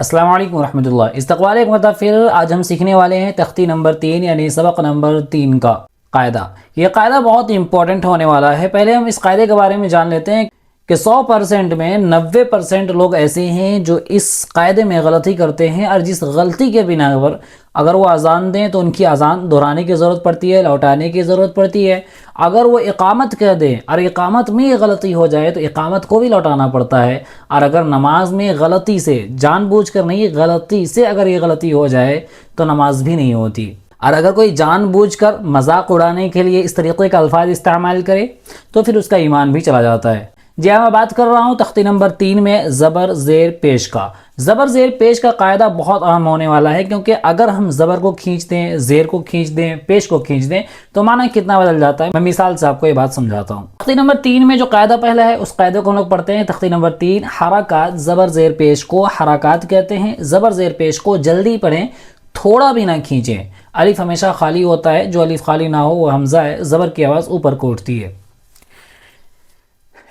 السلام علیکم ورحمۃ اللہ۔ استقبال ایک مرتبہ پھر آج ہم سیکھنے والے ہیں تختی نمبر 3 یعنی سبق نمبر 3 کا قاعدہ۔ یہ قاعدہ بہت امپورٹنٹ ہونے والا ہے۔ پہلے ہم اس قاعدے کے بارے میں جان لیتے ہیں کہ 100% میں 90% لوگ ایسے ہیں جو اس قاعدے میں غلطی کرتے ہیں، اور جس غلطی کے بنا پر اگر وہ اذان دیں تو ان کی اذان دہرانے کی ضرورت پڑتی ہے، لوٹانے کی ضرورت پڑتی ہے۔ اگر وہ اقامت کہہ دیں اور اقامت میں یہ غلطی ہو جائے تو اقامت کو بھی لوٹانا پڑتا ہے، اور اگر نماز میں غلطی سے جان بوجھ کر نہیں، غلطی سے اگر یہ غلطی ہو جائے تو نماز بھی نہیں ہوتی۔ اور اگر کوئی جان بوجھ کر مذاق اڑانے کے لیے اس طریقے کا الفاظ استعمال کرے تو پھر اس کا ایمان بھی چلا جاتا ہے۔ جی میں بات کر رہا ہوں تختی نمبر 3 میں زبر زیر پیش کا۔ زبر زیر پیش کا قاعدہ بہت اہم ہونے والا ہے، کیونکہ اگر ہم زبر کو کھینچ دیں، زیر کو کھینچ دیں، پیش کو کھینچ دیں تو معنی کتنا بدل جاتا ہے۔ میں مثال سے آپ کو یہ بات سمجھاتا ہوں۔ تختی نمبر 3 میں جو قاعدہ پہلا ہے اس قاعدے کو ہم لوگ پڑھتے ہیں۔ تختی نمبر 3 حرکات زبر زیر پیش کو حرکات کہتے ہیں۔ زبر زیر پیش کو جلدی پڑھیں، تھوڑا بھی نہ کھینچیں۔ الف ہمیشہ خالی ہوتا ہے، جو الف خالی نہ ہو وہ حمزہ ہے، زبر کی آواز اوپر کو اٹھتی ہے۔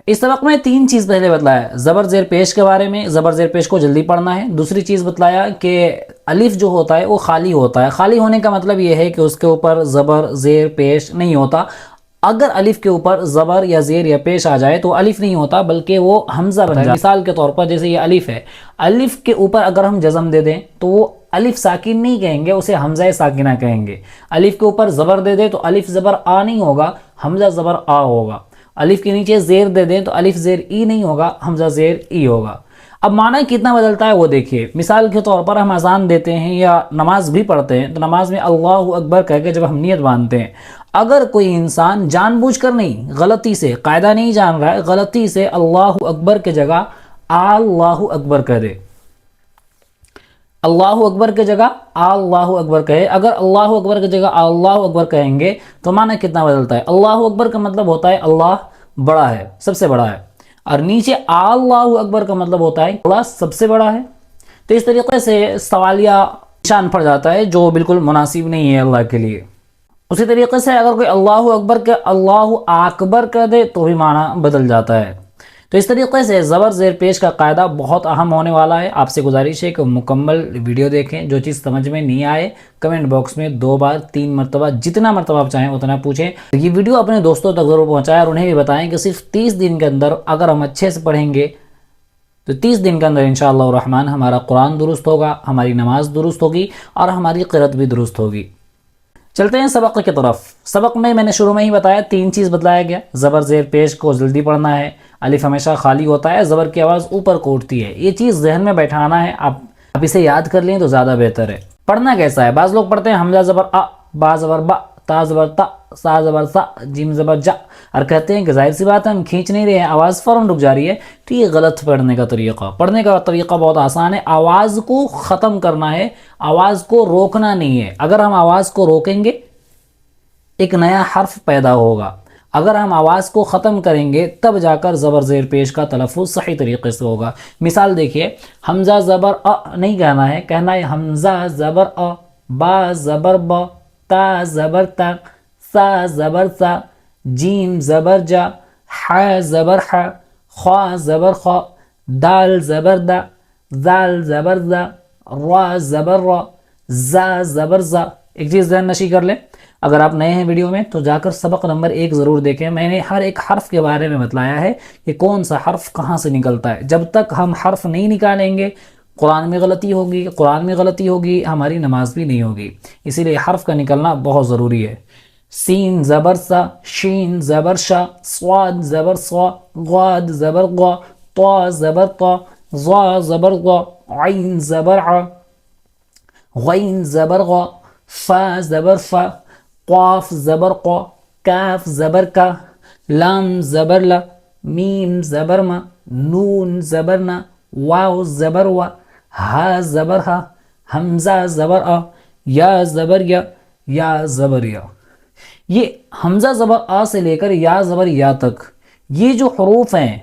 اس سبق میں 3 چیز پہلے بتلایا، زبر زیر پیش کے بارے میں، زبر زیر پیش کو جلدی پڑھنا ہے۔ دوسری چیز بتلایا کہ الف جو ہوتا ہے وہ خالی ہوتا ہے۔ خالی ہونے کا مطلب یہ ہے کہ اس کے اوپر زبر زیر پیش نہیں ہوتا۔ اگر الف کے اوپر زبر یا زیر یا پیش آ جائے تو الف نہیں ہوتا بلکہ وہ حمزہ بن جاتا ہے۔ مثال کے طور پر جیسے یہ الف ہے، الف کے اوپر اگر ہم جزم دے دیں تو وہ الف ساکن نہیں کہیں گے، اسے حمزہ ساکنہ کہیں گے۔ الف کے اوپر زبر دے دیں تو الف زبر آ نہیں ہوگا، حمزہ زبر آ ہوگا۔ الف کے نیچے زیر دے دیں تو الف زیر ای نہیں ہوگا، حمزہ زیر ای ہوگا۔ اب معنی کتنا بدلتا ہے وہ دیکھیے۔ مثال کے طور پر ہم اذان دیتے ہیں یا نماز بھی پڑھتے ہیں تو نماز میں اللہ اکبر کہہ کے جب ہم نیت باندھتے ہیں، اگر کوئی انسان جان بوجھ کر نہیں، غلطی سے، قاعدہ نہیں جان رہا ہے، غلطی سے اللہ اکبر کے جگہ اللہ اکبر کہہ دے، اللہ اکبر کے جگہ اللہ اکبر کہے، اگر اللہ اکبر کی جگہ اللہ اکبر کہیں گے تو معنی کتنا بدلتا ہے۔ اللہ اکبر کا مطلب ہوتا ہے اللہ بڑا ہے، سب سے بڑا ہے، اور نیچے اللہ اکبر کا مطلب ہوتا ہے اللہ سب سے بڑا ہے۔ تو اس طریقے سے سوالیہ نشان پڑ جاتا ہے جو بالکل مناسب نہیں ہے اللہ کے لیے۔ اسی طریقے سے اگر کوئی اللہ اکبر کے اللہ اکبر کہہ دے تو بھی معنی بدل جاتا ہے۔ تو اس طریقے سے زبر زیر پیش کا قاعدہ بہت اہم ہونے والا ہے۔ آپ سے گزارش ہے کہ مکمل ویڈیو دیکھیں، جو چیز سمجھ میں نہیں آئے کمنٹ باکس میں 2 بار 3 مرتبہ جتنا مرتبہ آپ چاہیں اتنا پوچھیں۔ یہ ویڈیو اپنے دوستوں تک ضرور پہنچائیں اور انہیں بھی بتائیں کہ صرف 30 دن کے اندر اگر ہم اچھے سے پڑھیں گے تو 30 دن کے اندر انشاءاللہ الرحمن ہمارا قرآن درست ہوگا، ہماری نماز درست ہوگی اور ہماری قرأت بھی درست ہوگی۔ چلتے ہیں سبق کی طرف۔ سبق میں نے شروع میں ہی بتایا 3 چیز بتلایا گیا۔ زبر زیر پیش کو جلدی پڑھنا ہے، الف ہمیشہ خالی ہوتا ہے، زبر کی آواز اوپر کو اٹھتی ہے۔ یہ چیز ذہن میں بیٹھانا ہے، آپ اسے یاد کر لیں تو زیادہ بہتر ہے۔ پڑھنا کیسا ہے؟ بعض لوگ پڑھتے ہیں حمزہ زبر آ، با زبر با، تا زبر تا، سا زبر سا، جیم زبر جا، اور کہتے ہیں کہ ظاہر سی بات ہے ہم کھینچ نہیں رہے ہیں، آواز فوراً رک جا رہی ہے۔ تو یہ غلط پڑھنے کا طریقہ۔ پڑھنے کا طریقہ بہت آسان ہے، آواز کو ختم کرنا ہے، آواز کو روکنا نہیں ہے۔ اگر ہم آواز کو روکیں گے ایک نیا حرف پیدا ہوگا، اگر ہم آواز کو ختم کریں گے تب جا کر زبر زیر پیش کا تلفظ صحیح طریقے سے ہوگا۔ مثال دیکھیے، حمزہ زبر ا نہیں کہنا ہے، کہنا ہے حمزہ زبر ا، با زبر با، تا زبر تا، سا زبر سا، جیم زبر جا، ح زبر ح، خا زبر خا، دال زبر دا، زال زبر زا، را زبر را، زا زبر زا۔ ایک چیز ذہن نشی کر لیں، اگر آپ نئے ہیں ویڈیو میں تو جا کر سبق نمبر 1 ضرور دیکھیں۔ میں نے ہر ایک حرف کے بارے میں بتلایا ہے کہ کون سا حرف کہاں سے نکلتا ہے۔ جب تک ہم حرف نہیں نکالیں گے قرآن میں غلطی ہوگی، قرآن میں غلطی ہوگی، ہماری نماز بھی نہیں ہوگی۔ اسی لیے حرف کا نکلنا بہت ضروری ہے۔ سین زبر سا، شین زبر شا، صاد زبر صا، غاد زبر غا، طا زبر طا، ظا زبر غا، عین زبر ع، غین زبر غا، فا زبر فا، قاف زبر قا، کاف زبر کا، لام زبر لا، میم زبر ما، نون زبر نا، واو زبر وا، ہا زبر ہا، حمزہ زبر آ، یا زبر یا، یا زبر یا۔ یہ حمزہ زبر آ سے لے کر یا زبر یا تک یہ جو حروف ہیں،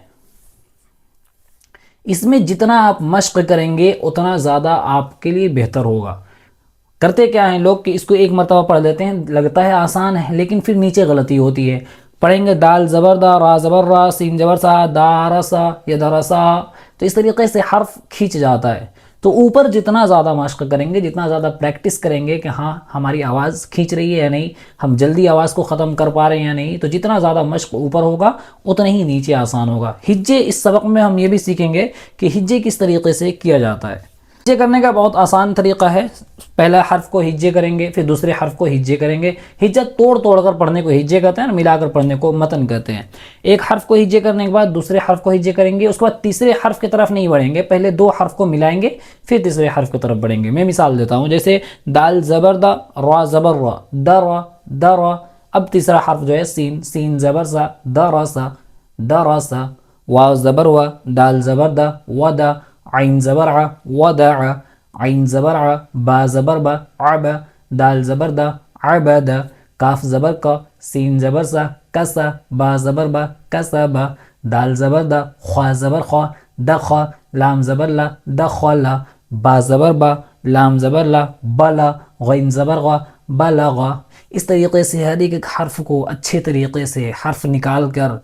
اس میں جتنا آپ مشق کریں گے اتنا زیادہ آپ کے لیے بہتر ہوگا۔ کرتے کیا ہیں لوگ کہ اس کو ایک مرتبہ پڑھ لیتے ہیں، لگتا ہے آسان ہے لیکن پھر نیچے غلطی ہوتی ہے۔ پڑھیں گے دال زبر دا، را زبر را، سین زبر سا، دا رسا یا درسا، تو اس طریقے سے حرف کھینچ جاتا ہے۔ تو اوپر جتنا زیادہ مشق کریں گے، جتنا زیادہ پریکٹس کریں گے کہ ہاں ہماری آواز کھینچ رہی ہے یا نہیں، ہم جلدی آواز کو ختم کر پا رہے ہیں یا نہیں، تو جتنا زیادہ مشق اوپر ہوگا اتنا ہی نیچے آسان ہوگا۔ ہجے اس سبق میں ہم یہ بھی سیکھیں گے کہ ہجے کس طریقے سے کیا جاتا ہے۔ ہجے کرنے کا بہت آسان طریقہ ہے، پہلا حرف کو ہجے کریں گے، پھر دوسرے حرف کو ہجے کریں گے۔ ہجہ توڑ توڑ کر پڑھنے کو ہجے کہتے ہیں، ملا کر پڑھنے کو متن کہتے ہیں۔ ایک حرف کو ہجے کرنے کے بعد دوسرے حرف کو ہجے کریں گے، اس کے بعد تیسرے حرف کی طرف نہیں بڑھیں گے، پہلے دو حرف کو ملائیں گے پھر تیسرے حرف کی طرف بڑھیں گے۔ میں مثال دیتا ہوں، جیسے دال زبر دا، را زبر را، دا را، دا را۔ اب تیسرا حرف جو ہے سین، سین زبر سا، دا را سا، دا را سا۔ واو زبر وا، دال زبر دا، و دا۔ عین زبر ع، و دا ع، عین زبر ع۔ با زبر با، عب، دال زبر دا، عب دا۔ کاف زبر کا، سین زبر سا، کسا، با زبر با، کسا با۔ دال زبر دا، خوا زبر خوا، دخوا۔ لام زبر لا، دخلا۔ با زبر با، لام زبر لا، بلا۔ غین زبر غا، بلغا۔ اس طریقے سے ہر ایک حرف کو اچھے طریقے سے حرف نکال کر،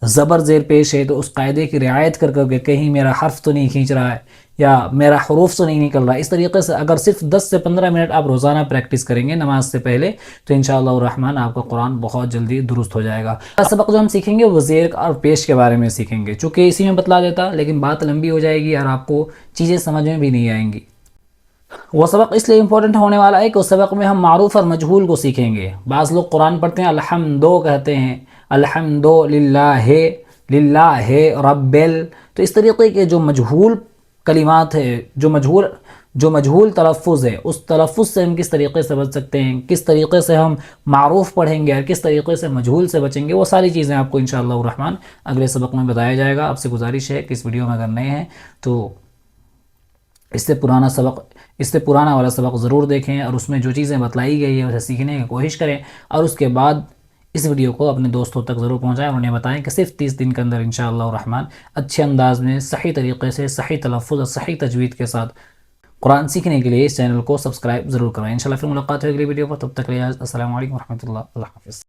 زبر زیر پیش ہے تو اس قاعدے کی رعایت کر کر کے کہیں میرا حرف تو نہیں کھینچ رہا ہے یا میرا حروف تو نہیں نکل رہا ہے، اس طریقے سے اگر صرف 10 سے 15 منٹ آپ روزانہ پریکٹس کریں گے نماز سے پہلے تو انشاءاللہ الرحمن آپ کا قرآن بہت جلدی درست ہو جائے گا۔ سبق جو ہم سیکھیں گے وہ زیر اور پیش کے بارے میں سیکھیں گے، چونکہ اسی میں بتلا دیتا لیکن بات لمبی ہو جائے گی اور آپ کو چیزیں سمجھ میں بھی نہیں آئیں گی۔ وہ سبق اس لیے امپورٹنٹ ہونے والا ہے کہ اس سبق میں ہم معروف اور مجہول کو سیکھیں گے۔ بعض لوگ قرآن پڑھتے ہیں الحمدو کہتے ہیں، الحمدو للہ، للہ رب تو اس طریقے کے جو مجہول کلمات ہے، جو مجہول تلفظ ہے، اس تلفظ سے ہم کس طریقے سے بچ سکتے ہیں، کس طریقے سے ہم معروف پڑھیں گے اور کس طریقے سے مجہول سے بچیں گے، وہ ساری چیزیں آپ کو انشاءاللہ الرحمن اگلے سبق میں بتایا جائے گا۔ آپ سے گزارش ہے کہ اس ویڈیو میں اگر نئے ہیں تو اس سے پرانا والا سبق ضرور دیکھیں اور اس میں جو چیزیں بتلائی گئی ہیں اسے سیکھنے کی کوشش کریں، اور اس کے بعد اس ویڈیو کو اپنے دوستوں تک ضرور پہنچائیں اور انہیں بتائیں کہ صرف 30 دن کے اندر انشاءاللہ الرحمن اچھے انداز میں صحیح طریقے سے صحیح تلفظ اور صحیح تجوید کے ساتھ قرآن سیکھنے کے لیے اس چینل کو سبسکرائب ضرور کریں۔ انشاءاللہ پھر ملاقات ہوگی اگلی ویڈیو پر، تب تک کے لیے السلام علیکم ورحمۃ اللہ، اللہ حافظ۔